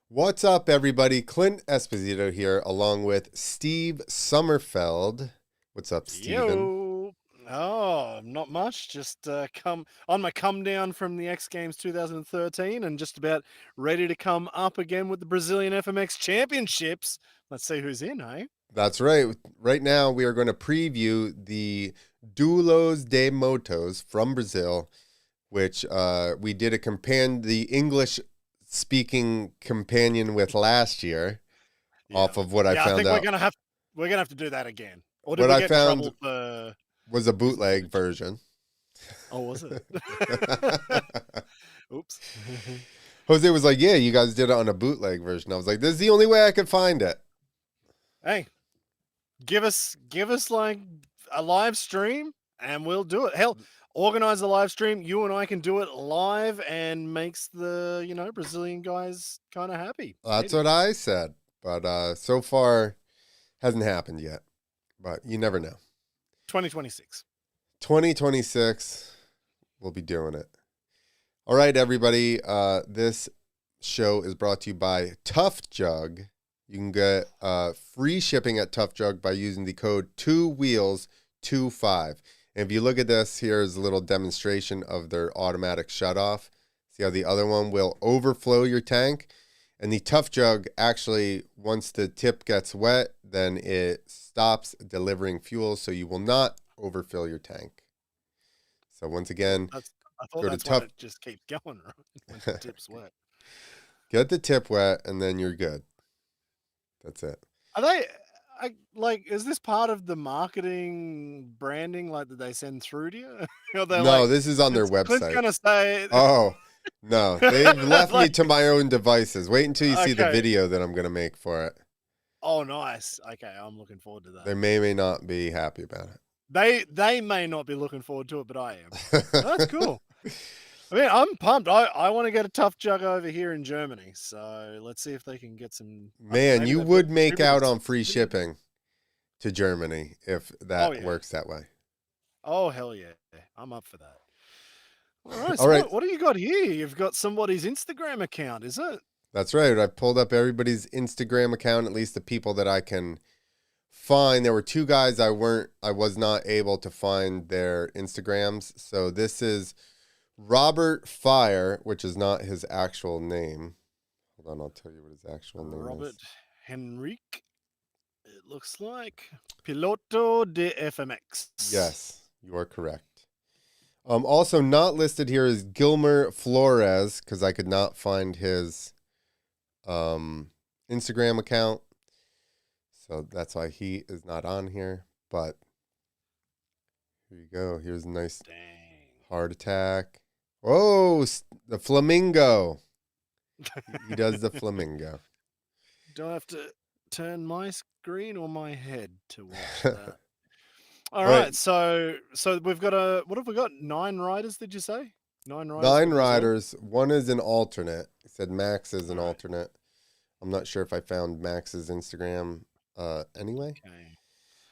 What's up, everybody? Clint Esposito here, along with Steve Sommerfeld. What's up, Steven? Yo. Oh, not much. Just come on my come down from the X Games 2013 and just about ready to come up again with the Brazilian FMX Championships. Let's see who's in, eh? That's right. Right now, we are going to preview the Duelos de Motos from Brazil, which we did a companion, the English-speaking companion with last year, Yeah. off of what I Yeah, I found think out. we're gonna have to do that again. Or did What we I get in found trouble for was a using bootleg footage? version. Oh, was it? Oops. Jose was like, "Yeah, you guys did it on a bootleg version." I was like, "This is the only way I could find it." Hey, give us like a live stream and we'll do it. Hell, organize a live stream. You and I can do it live and makes the, Brazilian guys kind of happy. That's Maybe. what I said, but so far hasn't happened yet. But you never know. 2026. 2026, we'll be doing it. All right, everybody. This show is brought to you by Tough Jug. You can get free shipping at Tough Jug by using the code 2wheels25. And if you look at this, here's a little demonstration of their automatic shutoff. See how the other one will overflow your tank? And the Tough Jug actually, once the tip gets wet, then it stops delivering fuel, so you will not overfill your tank. So once again, I thought go to that's why Tough. it just keeps going, right? When the tip's wet. Get the tip wet, and then you're good. That's it. Are they is this part of the marketing branding like that they send through to you? Or they're No, like, this is on their Clint's website. gonna say Oh, no. They've left me like, to my own devices. Wait until you see the okay. video that I'm going to make for it. Oh, nice. Okay, I'm looking forward to They that. may not be happy about They may not be looking forward to it, but I am. Oh, that's it. cool. I mean, I'm pumped. I want to get a Tough Jug over here in Germany. So let's see if they can get some. Man, Maybe you they've got would make out distributors. on free shipping to Germany if Oh that yeah. works that way. Oh hell yeah. I'm up for that. All right. All So right. what do you got here? You've got somebody's Instagram account, is it? That's right. I pulled up everybody's Instagram account, at least the people that I can find. There were two guys I was not able to find their Instagrams. So this is Robert Fire, which is not his actual name. Hold on, I'll tell you what his actual name Robert is. Henrique. It looks like Piloto de FMX. Yes, you are correct. Also not listed here is Gilmar Flores because I could not find his Instagram account. So that's why he is not on here. But here you go. Here's a nice Dang. heart attack. Oh, the flamingo. He does the flamingo. Do I have to turn my screen or my head to watch that? All All right, right, so we've got what have we got? 9 riders, did you say? 9 riders for 9 Brazil. riders. One is an alternate. He said Max is an All right. alternate. I'm not sure if I found Max's Instagram anyway. Okay.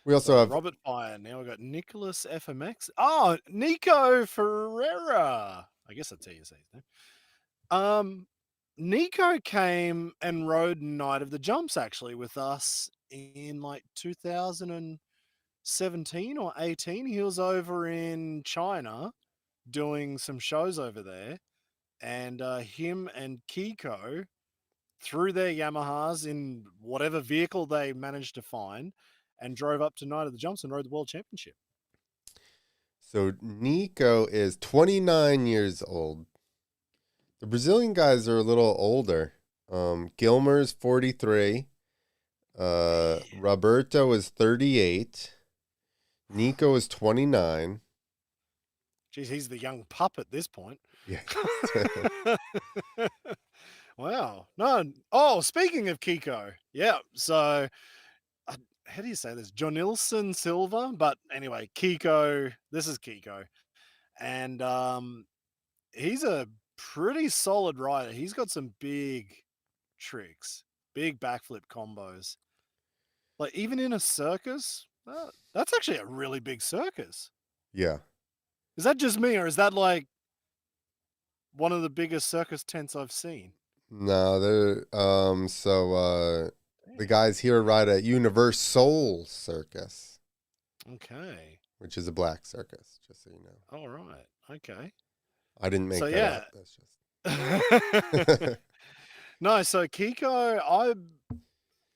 We also So have Robert Fire. Now we've got Nicolas FMX. Oh, Nico Ferreira. I guess that's how you say his name. Nico came and rode Night of the Jumps actually with us in like 2017 or 18. He was over in China doing some shows over there, and him and Kiko threw their Yamahas in whatever vehicle they managed to find and drove up to Night of the Jumps and rode the World Championship. so Nico is 29 years old. The Brazilian guys are a little older. Gilmar's 43. Roberto is 38. Nico is 29. Geez, he's the young pup at this point. Yeah. Wow. No. Oh, speaking of Kiko, yeah. So, how do you say this? Jonilson Silva, but anyway, Kiko. This is Kiko, and he's a pretty solid rider. He's got some big tricks, big backflip combos. Like even in a circus, that's actually a really big circus. Yeah. Is that just me, or is that like one of the biggest circus tents I've seen? No, they're the Damn. guys here ride at Universal Circus, Okay. which is a black circus, just so you know. All right. Okay. I didn't So make that yeah. up. That's just No, so Kiko,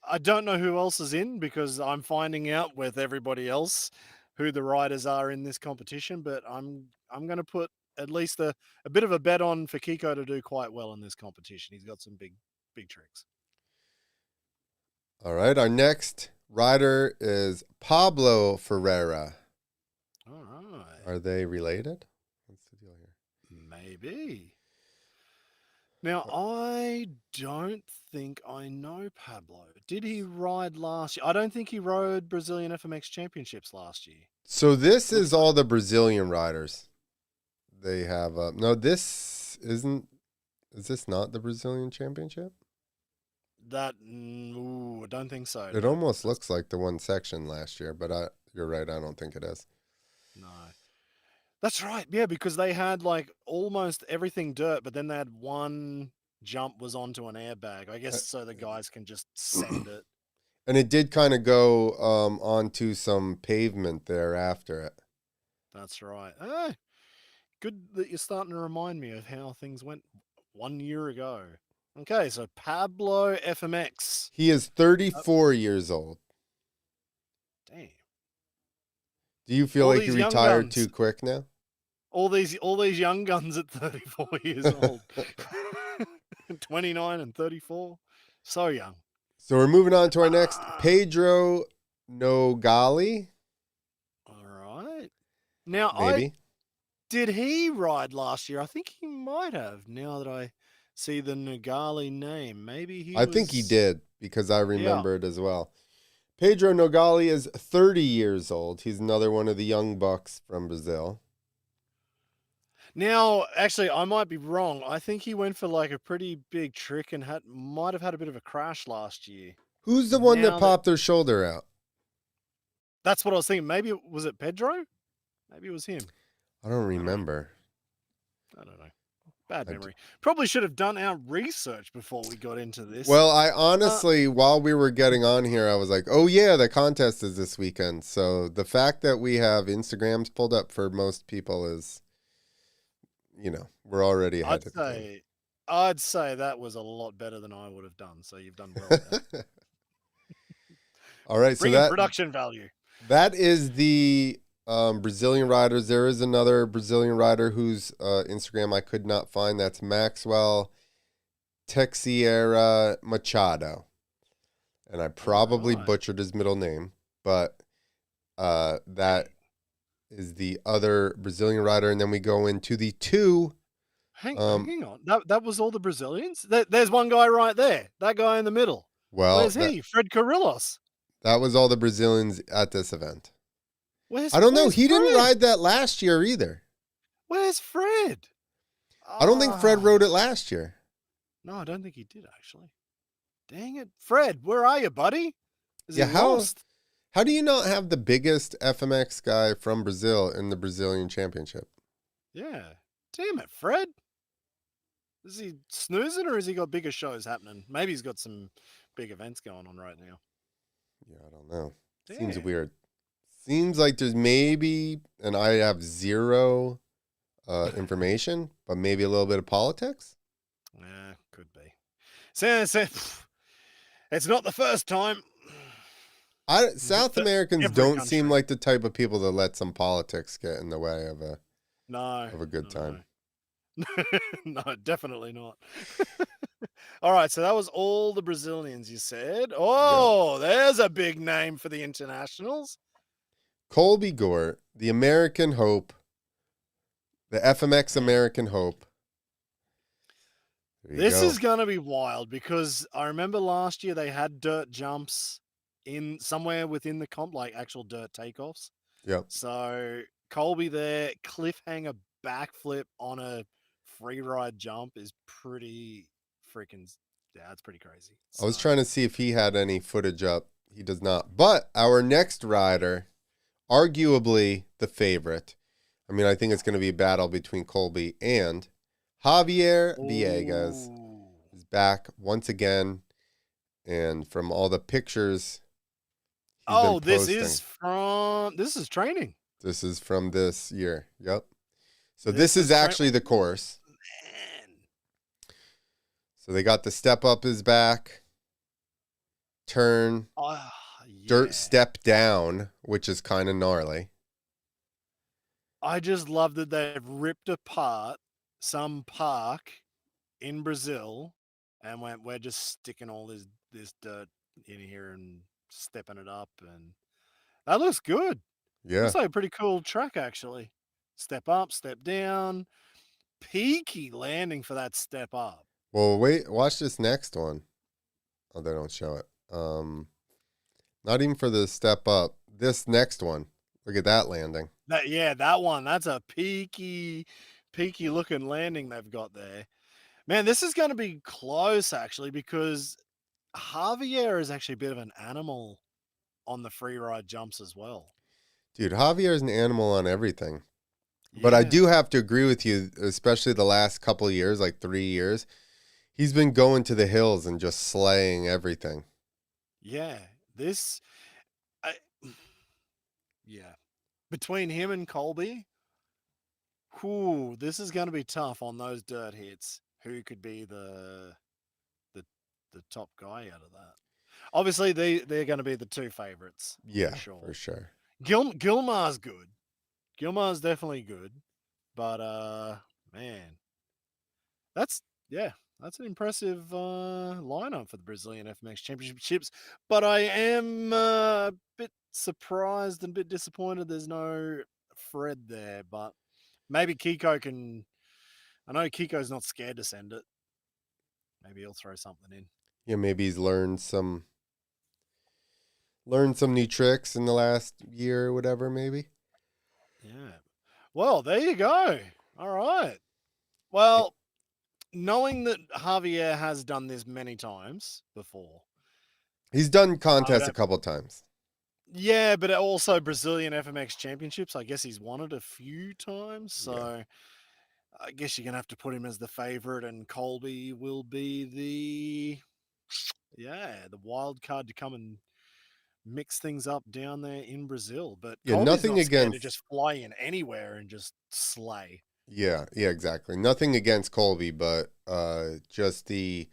I don't know who else is in because I'm finding out with everybody else who the riders are in this competition, but I'm going to put at least a bit of a bet on for Kiko to do quite well in this competition. He's got some big tricks. All right. Our next rider is Pablo Ferreira. All right. Are they related? What's the deal here? Maybe. Now, I don't think I know Pablo. Did he ride last year? I don't think he rode Brazilian FMX Championships last year. So this is all the Brazilian riders. They have no. This isn't. Is this not the Brazilian Championship? I don't think so. It almost looks like the one section last year, but you're right. I don't think it is. No. That's right. Yeah, because they had like almost everything dirt, but then they had one jump was onto an airbag. I guess so the guys can just send it. And it did kind of go onto some pavement there after it. That's right. Good that you're starting to remind me of how things went 1 year ago. Okay, so Pablo FMX. He is 34 years old. Damn. Do you feel All like he these young retired guns. too quick now? All these young guns at 34 years old. 29 and 34. So young. So we're moving on to our next, Pedro Nogali. All right. Now, Maybe. did he ride last year? I think he might have. Now that I see the Nogali name, maybe I think he did because I remember it as well. Pedro Nogali is 30 years old. He's another one of the young bucks from Brazil. Now, actually, I might be wrong. I think he went for like a pretty big trick and might have had a bit of a crash last year. Who's the one that popped their shoulder out? That's what I was thinking. Maybe was it Pedro? Maybe it was him. I don't remember. I don't know. Bad memory. Probably should have done our research before we got into this. Well, I honestly, while we were getting on here, I was like, oh, yeah, the contest is this weekend. So the fact that we have Instagrams pulled up for most people is, we're already ahead of the game. I'd say that was a lot better than I would have done. So you've done well there. All right. Bring in production value. That is the Brazilian riders. There is another Brazilian rider whose Instagram I could not find. That's Maxwell Teixeira Machado. And I probably butchered his middle name, but that is the other Brazilian rider. And then we go into the two. Hang on. That was all the Brazilians? There's one guy right there. That guy in the middle. Well, where's he? Fred Carrillos. That was all the Brazilians at this event. I don't know. He didn't ride that last year either. Where's Fred? I don't think Fred rode it last year. No, I don't think he did, actually. Dang it. Fred, where are you, buddy? Is he lost? How do you not have the biggest FMX guy from Brazil in the Brazilian Championship? Yeah. Damn it, Fred. Is he snoozing or has he got bigger shows happening? Maybe he's got some big events going on right now. Yeah, I don't know. Damn. Seems weird. Seems like there's maybe, and I have zero information, but maybe a little bit of politics? Yeah, could be. So, it's not the first time. South Americans don't seem like the type of people that let some politics get in the way of a good time. No, definitely not. All right, so that was all the Brazilians you said. Oh, yeah. There's a big name for the internationals. Colby Gort, the American Hope, the FMX American Hope. This is going to be wild because I remember last year they had dirt jumps in somewhere within the comp, like actual dirt takeoffs. Yep. So Colby there, cliffhanger backflip on a free ride jump is pretty freaking, yeah, it's pretty crazy. So, I was trying to see if he had any footage up. He does not. But our next rider, arguably the favorite. I mean, I think it's going to be a battle between Colby and Javier Villegas. His back once again. And from all the pictures he's been Oh, posting. this is training. This is from this year. Yep. So This this is is actually the course. Man. So they got the step up his back, turn, Oh, dirt yeah. step down, which is kind of gnarly. I just love that they've ripped apart some park in Brazil and went, we're just sticking all this dirt in here and stepping it up, and that looks good. Yeah. Looks like a pretty cool track, actually. Step up, step down, peaky landing for that step up. Well, wait, watch this next one. Oh, they don't show it. Not even for the step up. This next one. Look at that landing. That one. That's a peaky looking landing they've got there. Man, this is going to be close, actually, because Javier is actually a bit of an animal on the free ride jumps as well. Dude, Javier is an animal on everything. But I do have to agree with you, especially the last couple of years, like 3 years. He's been going to the hills and just slaying everything. Yeah. Between him and Colby, this is going to be tough on those dirt hits. Who could be the top guy out of that? Obviously, they're going to be the two favorites. Yeah, for sure. Gilmar's good. Gilmar's definitely good, but man, that's an impressive lineup for the Brazilian FMX Championships. But I am a bit surprised and a bit disappointed there's no Fred there. But maybe Kiko can. I know Kiko's not scared to send it. Maybe he'll throw something in. Yeah, maybe he's learned some new tricks in the last year or whatever, maybe. Yeah. Well, there you go. All right. Well, knowing that Javier has done this many times before. He's done contests a couple times. Yeah, but also Brazilian FMX Championships. I guess he's won it a few times. So I guess you're going to have to put him as the favorite, and Colby will be the wild card to come and mix things up down there in Brazil. But Colby's nothing not scared against to just fly in anywhere and just slay. Yeah, exactly. Nothing against Colby, but just the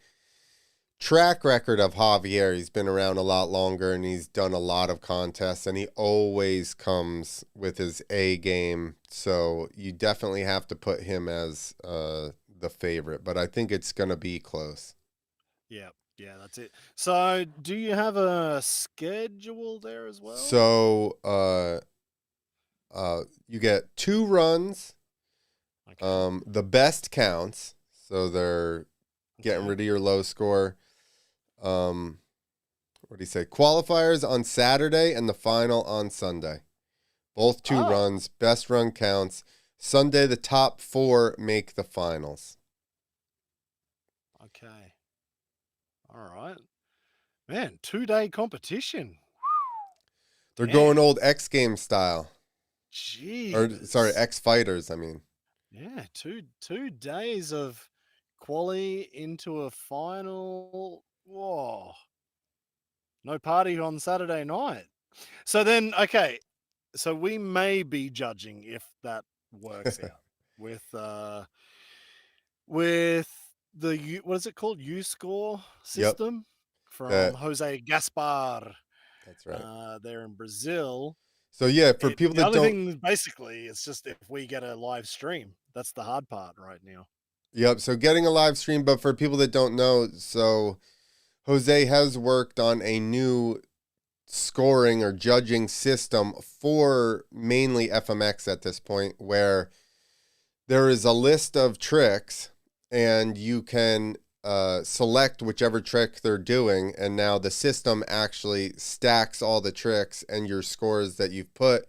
track record of Javier. He's been around a lot longer and he's done a lot of contests, and he always comes with his A game. So you definitely have to put him as the favorite, but I think it's going to be close. Yeah, that's it. So do you have a schedule there as well? So you get 2 runs. Okay. The best counts, so they're getting rid of your low score. What do you say? Qualifiers on Saturday and the final on Sunday. Both 2 runs, best run counts. Sunday, the top 4 make the finals. Okay. All right. Man, 2-day competition. They're going old X Games style. Jeez. Or, sorry, X Fighters, I mean. Yeah, two days of quali into a final. Whoa. No party on Saturday night. So then, okay. So we may be judging if that works out with the what is it called? U-score system from Jose Gaspar. That's right. There in Brazil. So yeah, for people that don't, the other thing basically, it's just if we get a live stream, that's the hard part right now. Yep. So getting a live stream, but for people that don't know, so Jose has worked on a new scoring or judging system for mainly FMX at this point, where there is a list of tricks and you can select whichever trick they're doing, and now the system actually stacks all the tricks and your scores that you've put.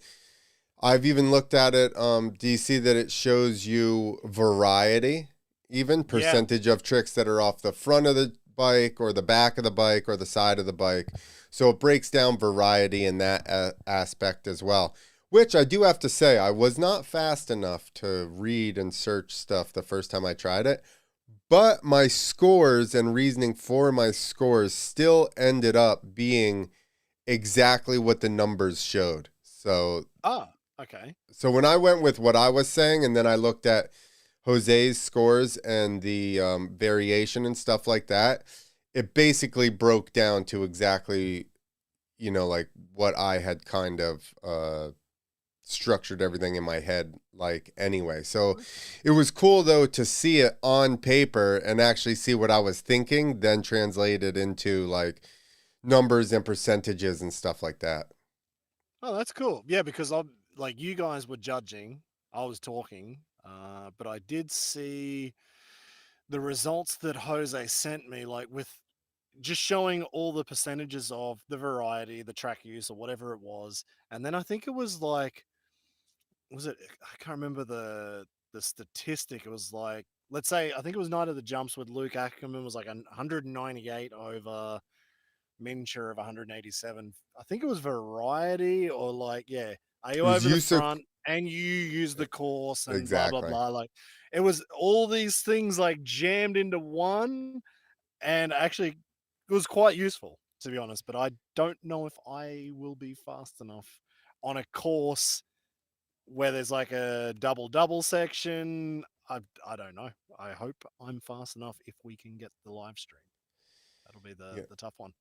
I've even looked at it. Do you see that it shows you variety, even percentage of tricks that are off the front of the bike or the back of the bike or the side of the bike? So it breaks down variety in that aspect as well, which I do have to say, I was not fast enough to read and search stuff the first time I tried it, But my scores and reasoning for my scores still ended up being exactly what the numbers showed. Ah, okay. So when I went with what I was saying, and then I looked at Jose's scores and the variation and stuff like that, it basically broke down to exactly, like what I had kind of structured everything in my head like anyway. So Okay. it was cool though to see it on paper and actually see what I was thinking, then translated into like numbers and percentages and stuff like that. Oh, that's cool. Yeah, because I'm like you guys were judging, I was talking, but I did see the results that Jose sent me, like with just showing all the percentages of the variety, the track use, or whatever it was, and then I think it was like, was it? I can't remember the statistic. It was like, let's say, I think it was Night of the Jumps with Luke Ackerman was like 198 over Mincher of 187. I think it was variety or like, yeah, are It you was over the use of front and you use the course and blah, blah, exactly. blah. Like it was all these things like jammed into one. And actually, it was quite useful, to be honest. But I don't know if I will be fast enough on a course where there's like a double double section. I don't know. I hope I'm fast enough if we can get the live stream. That'll be Yeah. the tough one.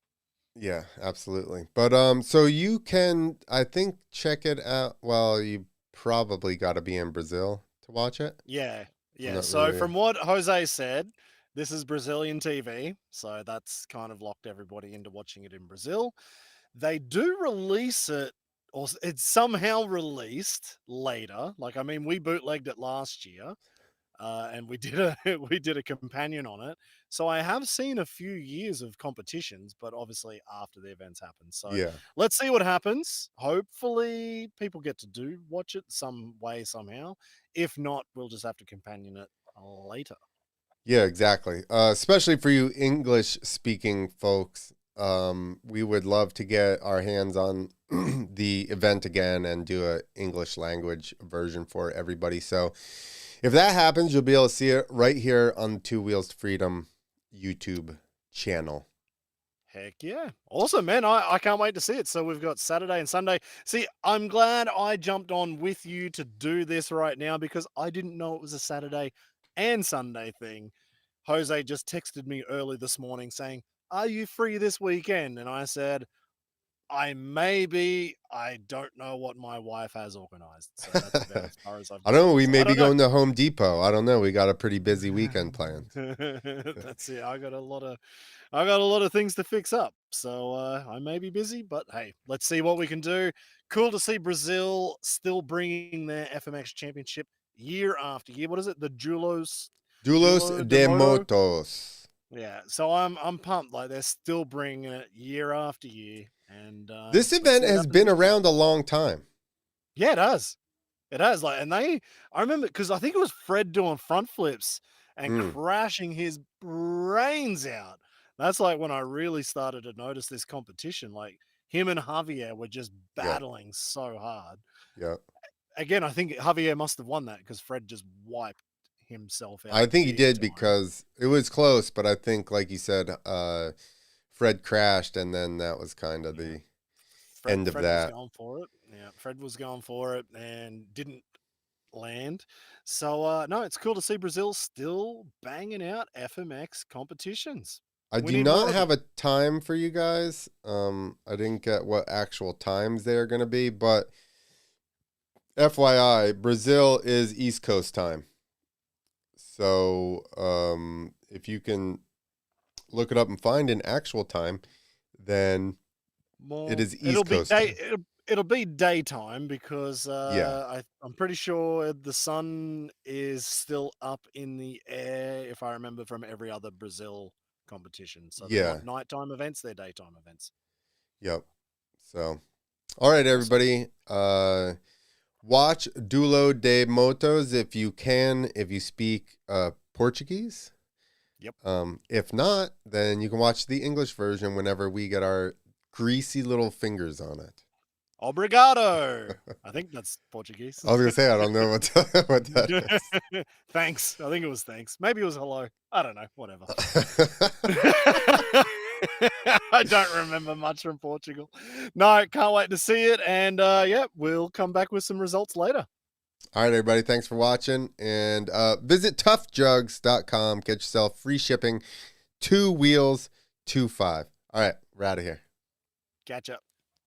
Yeah, absolutely. But so you can, I think, check it out. Well, you probably got to be in Brazil to watch it. Yeah, I'm yeah. not So really. from what Jose said, this is Brazilian TV, so that's kind of locked everybody into watching it in Brazil. They do release it, or it's somehow released later. Like, I mean, we bootlegged it last year, and we did a we did a companion on it. So I have seen a few years of competitions, but obviously after the events happen. So Yeah. let's see what happens. Hopefully, people get to do watch it some way somehow. If not, we'll just have to companion it later. Yeah, exactly. Especially for you English speaking folks. We would love to get our hands on the event again and do a English language version for everybody. So if that happens, you'll be able to see it right here on the Two Wheels to Freedom YouTube channel. Heck yeah. Awesome, man. I can't wait to see it. So we've got Saturday and Sunday. See, I'm glad I jumped on with you to do this right now because I didn't know it was a Saturday and Sunday thing. Jose just texted me early this morning saying, "Are you free this weekend?" And I said, "I may be. I don't know what my wife has organized." So that's about as far as I've I don't know. gotten. We So may I be don't know. going to Home Depot. I don't know. We got a pretty busy weekend planned. That's it. I got a lot of things to fix up. So I may be busy, but hey, let's see what we can do. Cool to see Brazil still bringing their FMX championship year after year. What is it? The Duelos Duelo de de Moto. Motos. Yeah. So I'm pumped. Like they're still bringing it year after year, and This let's event see what has happens been this year. around a long time. Yeah, it does. It has, like, and I remember because I think it was Fred doing front flips and Mm, crashing his brains out. That's like when I really started to notice this competition. Like him and Javier were just yeah, battling so hard. yeah. Again, I think Javier must have won that because Fred just wiped himself I out think he big did time. because it was close, but I think, like you said, Fred crashed, and then that was kind of Yeah. the Fred end of Fred was that. going for it. Yeah, Fred was going for it and didn't land. So no, it's cool to see Brazil still banging out FMX competitions. I We do need not more of have them. a time for you guys. I didn't get what actual times they're going to be, but FYI, Brazil is East Coast time. So if you can look it up and find an actual time, then it More, is East Coast time. it'll be daytime because Yeah, I'm pretty sure the sun is still up in the air if I remember from every other Brazil competition. So they're yeah, not nighttime events; they're daytime events. yep. So, all right, Awesome. everybody. Watch Duelo de Motos if you can, if you speak Portuguese. Yep. If not, then you can watch the English version whenever we get our greasy little fingers on it. Obrigado. I think that's Portuguese. I was going to say, I don't know what that is. Thanks. I think it was thanks. Maybe it was hello. I don't know. Whatever. I don't remember much from Portugal. No, can't wait to see it. And yeah, we'll come back with some results later. All right, everybody. Thanks for watching. And visit toughjugs.com. Get yourself free shipping. 2 wheels, 2.5. All right, we're out of here. Catch up.